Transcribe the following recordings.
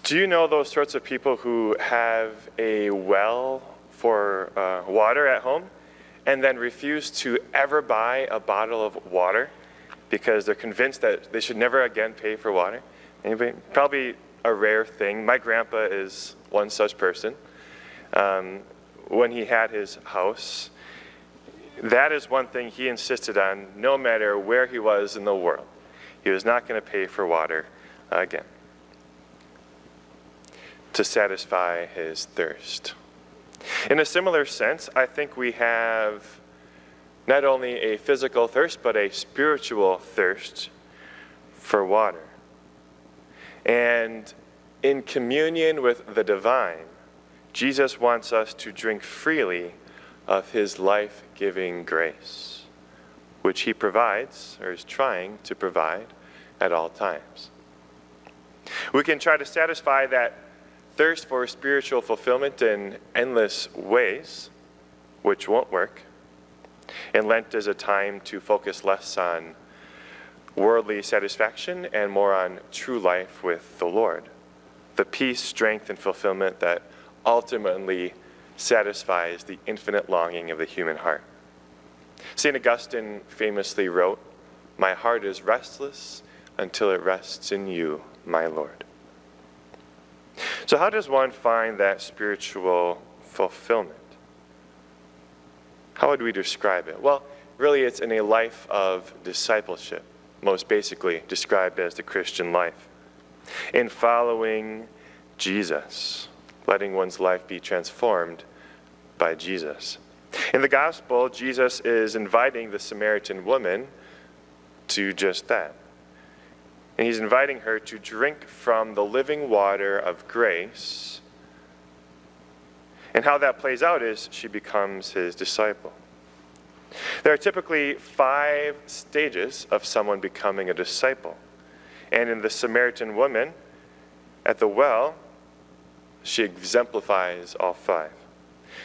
Do you know those sorts of people who have a well for water at home and then refuse to ever buy a bottle of water because they're convinced that they should never again pay for water? Anybody? Probably a rare thing. My grandpa is one such person. When he had his house, that is one thing he insisted on no matter where he was in the world. He was not going to pay for water again to satisfy his thirst. In a similar sense, I think we have not only a physical thirst, but a spiritual thirst for water. And in communion with the divine, Jesus wants us to drink freely of his life-giving grace, which he provides, or is trying to provide, at all times. We can try to satisfy that thirst for spiritual fulfillment in endless ways, which won't work. And Lent is a time to focus less on worldly satisfaction and more on true life with the Lord, the peace, strength, and fulfillment that ultimately satisfies the infinite longing of the human heart. St. Augustine famously wrote, "My heart is restless until it rests in you, my Lord." So how does one find that spiritual fulfillment? How would we describe it? Well, really it's in a life of discipleship, most basically described as the Christian life. In following Jesus, letting one's life be transformed by Jesus. In the gospel, Jesus is inviting the Samaritan woman to just that. And he's inviting her to drink from the living water of grace. And how that plays out is she becomes his disciple. There are typically 5 stages of someone becoming a disciple. And in the Samaritan woman at the well, she exemplifies all 5.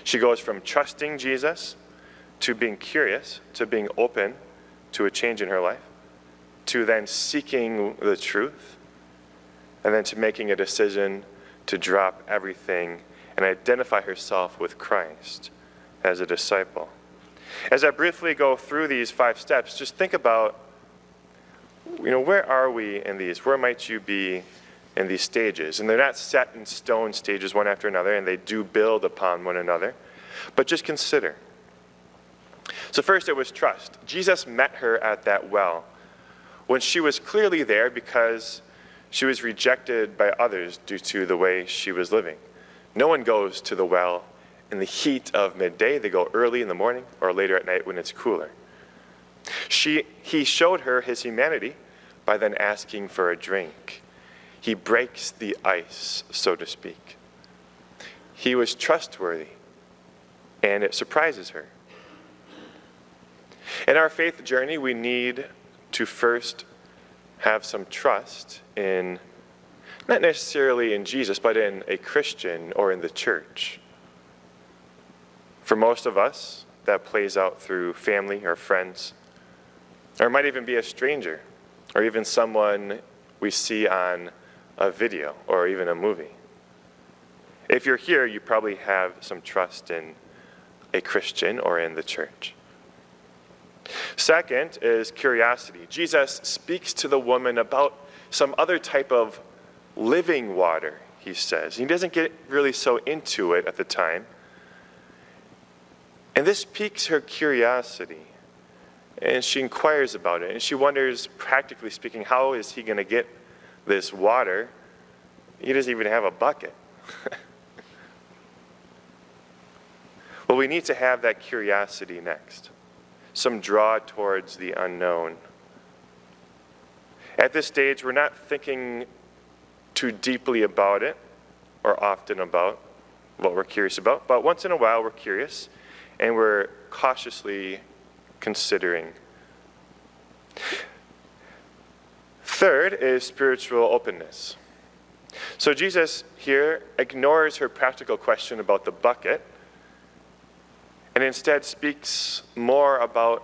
She goes from trusting Jesus to being curious, to being open to a change in her life, to then seeking the truth, and then to making a decision to drop everything and identify herself with Christ as a disciple. As I briefly go through these 5 steps, just think about, where are we in these? Where might you be in these stages? And they're not set in stone stages one after another, and they do build upon one another. But just consider. So first it was trust. Jesus met her at that well when she was clearly there because she was rejected by others due to the way she was living. No one goes to the well in the heat of midday. They go early in the morning or later at night when it's cooler. He showed her his humanity by then asking for a drink. He breaks the ice, so to speak. He was trustworthy, and it surprises her. In our faith journey, we need to first have some trust in, not necessarily in Jesus, but in a Christian or in the church. For most of us, that plays out through family or friends, or it might even be a stranger, or even someone we see on a video or even a movie. If you're here, you probably have some trust in a Christian or in the church. Second is curiosity. Jesus speaks to the woman about some other type of living water, he says. He doesn't get really so into it at the time. And this piques her curiosity. And she inquires about it. And she wonders, practically speaking, how is he going to get this water? He doesn't even have a bucket. Well, we need to have that curiosity next. Some draw towards the unknown. At this stage, we're not thinking too deeply about it or often about what we're curious about, but once in a while we're curious and we're cautiously considering. Third is spiritual openness. So Jesus here ignores her practical question about the bucket and instead speaks more about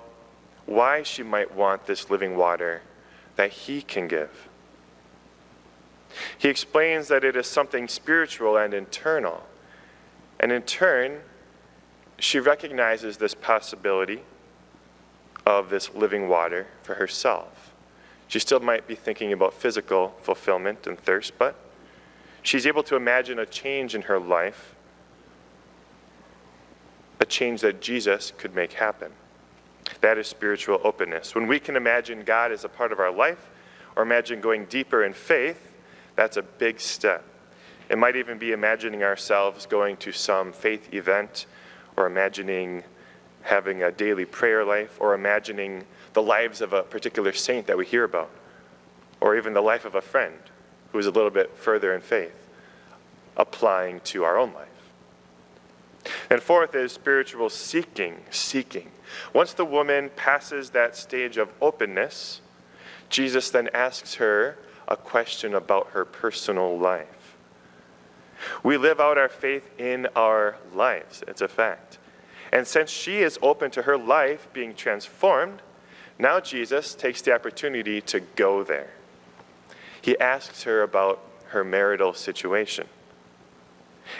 why she might want this living water that he can give. He explains that it is something spiritual and internal. And in turn, she recognizes this possibility of this living water for herself. She still might be thinking about physical fulfillment and thirst, but she's able to imagine a change in her life, a change that Jesus could make happen. That is spiritual openness. When we can imagine God as a part of our life, or imagine going deeper in faith, that's a big step. It might even be imagining ourselves going to some faith event, or imagining having a daily prayer life, or imagining the lives of a particular saint that we hear about, or even the life of a friend who is a little bit further in faith, applying to our own life. And fourth is spiritual seeking. Once the woman passes that stage of openness, Jesus then asks her a question about her personal life. We live out our faith in our lives. It's a fact. And since she is open to her life being transformed, now Jesus takes the opportunity to go there. He asks her about her marital situation.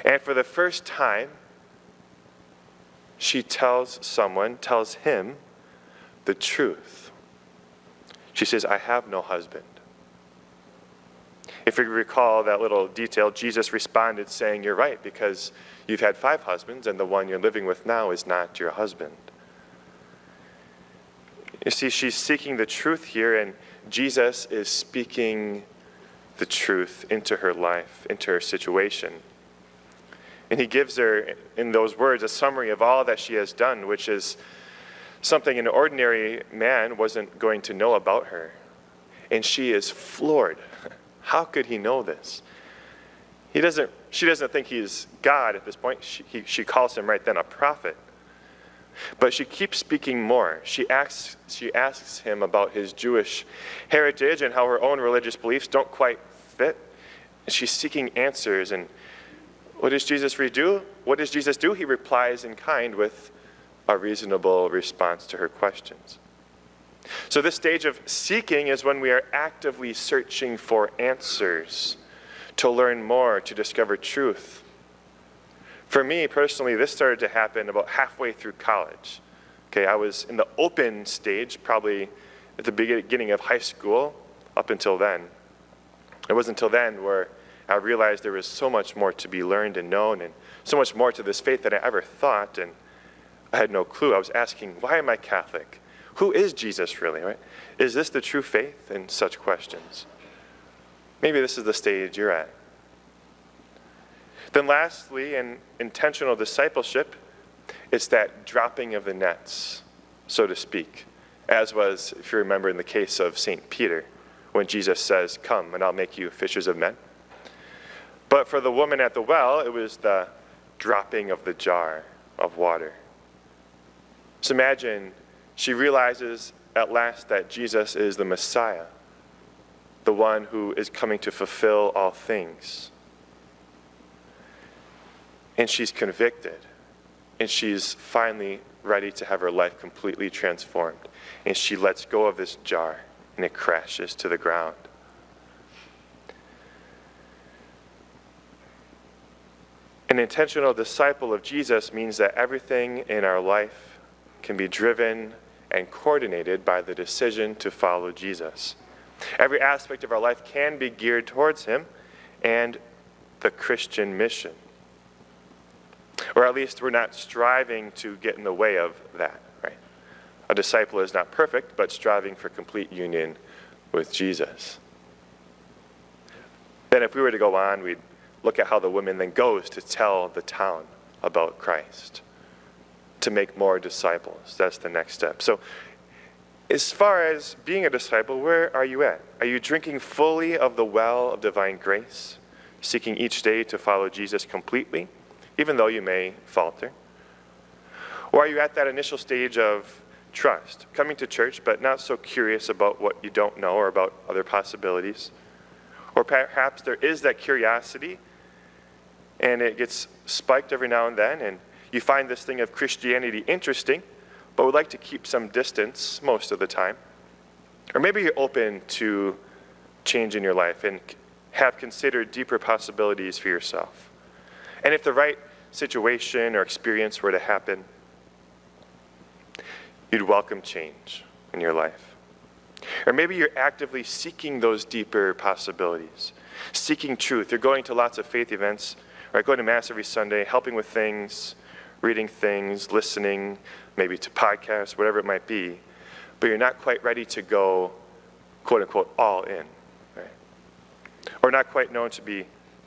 And for the first time, she tells him the truth. She says, I have no husband. If you recall that little detail, Jesus responded saying, you're right, because you've had 5 husbands, and the one you're living with now is not your husband. You see, she's seeking the truth here, and Jesus is speaking the truth into her life, into her situation. And he gives her, in those words, a summary of all that she has done, which is something an ordinary man wasn't going to know about her. And she is floored. How could he know this? She doesn't think he's God at this point. She calls him right then a prophet. But she keeps speaking more. She asks him about his Jewish heritage and how her own religious beliefs don't quite fit. And she's seeking answers. And what does Jesus do? He replies in kind with a reasonable response to her questions. So this stage of seeking is when we are actively searching for answers, to learn more, to discover truth. For me personally, this started to happen about halfway through college. Okay, I was in the open stage, probably at the beginning of high school, up until then. It wasn't until then where I realized there was so much more to be learned and known, and so much more to this faith than I ever thought, and I had no clue. I was asking, why am I Catholic? Who is Jesus really, right? Is this the true faith? And such questions. Maybe this is the stage you're at. Then lastly, in intentional discipleship, it's that dropping of the nets, so to speak, as was, if you remember, in the case of St. Peter, when Jesus says, come and I'll make you fishers of men. But for the woman at the well, it was the dropping of the jar of water. So imagine she realizes at last that Jesus is the Messiah, the one who is coming to fulfill all things. And she's convicted, and she's finally ready to have her life completely transformed. And she lets go of this jar, and it crashes to the ground. An intentional disciple of Jesus means that everything in our life can be driven and coordinated by the decision to follow Jesus. Every aspect of our life can be geared towards him and the Christian mission. Or at least we're not striving to get in the way of that, right? A disciple is not perfect, but striving for complete union with Jesus. Then if we were to go on, we'd look at how the woman then goes to tell the town about Christ, to make more disciples. That's the next step. So as far as being a disciple, where are you at? Are you drinking fully of the well of divine grace, seeking each day to follow Jesus completely, even though you may falter? Or are you at that initial stage of trust, coming to church but not so curious about what you don't know or about other possibilities? Or perhaps there is that curiosity and it gets spiked every now and then, and you find this thing of Christianity interesting, but would like to keep some distance most of the time. Or maybe you're open to change in your life and have considered deeper possibilities for yourself. And if the right situation or experience were to happen, you'd welcome change in your life. Or maybe you're actively seeking those deeper possibilities, seeking truth. You're going to lots of faith events, right? Going to Mass every Sunday, helping with things, reading things, listening, maybe to podcasts, whatever it might be, but you're not quite ready to go, quote unquote, all in, right? Or not quite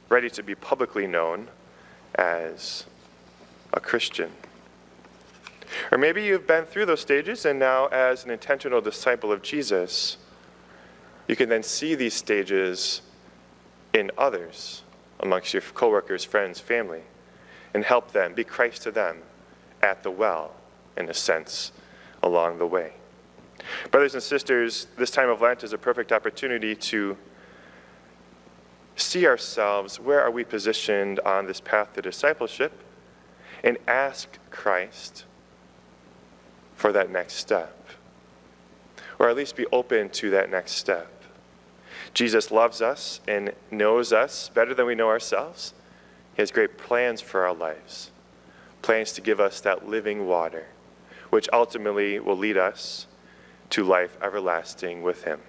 ready to be publicly known as a Christian. Or maybe you've been through those stages, and now as an intentional disciple of Jesus, you can then see these stages in others, amongst your coworkers, friends, family, and help them, be Christ to them at the well, in a sense, along the way. Brothers and sisters, this time of Lent is a perfect opportunity to see ourselves, where are we positioned on this path to discipleship, and ask Christ for that next step, or at least be open to that next step. Jesus loves us and knows us better than we know ourselves. He has great plans for our lives, plans to give us that living water, which ultimately will lead us to life everlasting with him.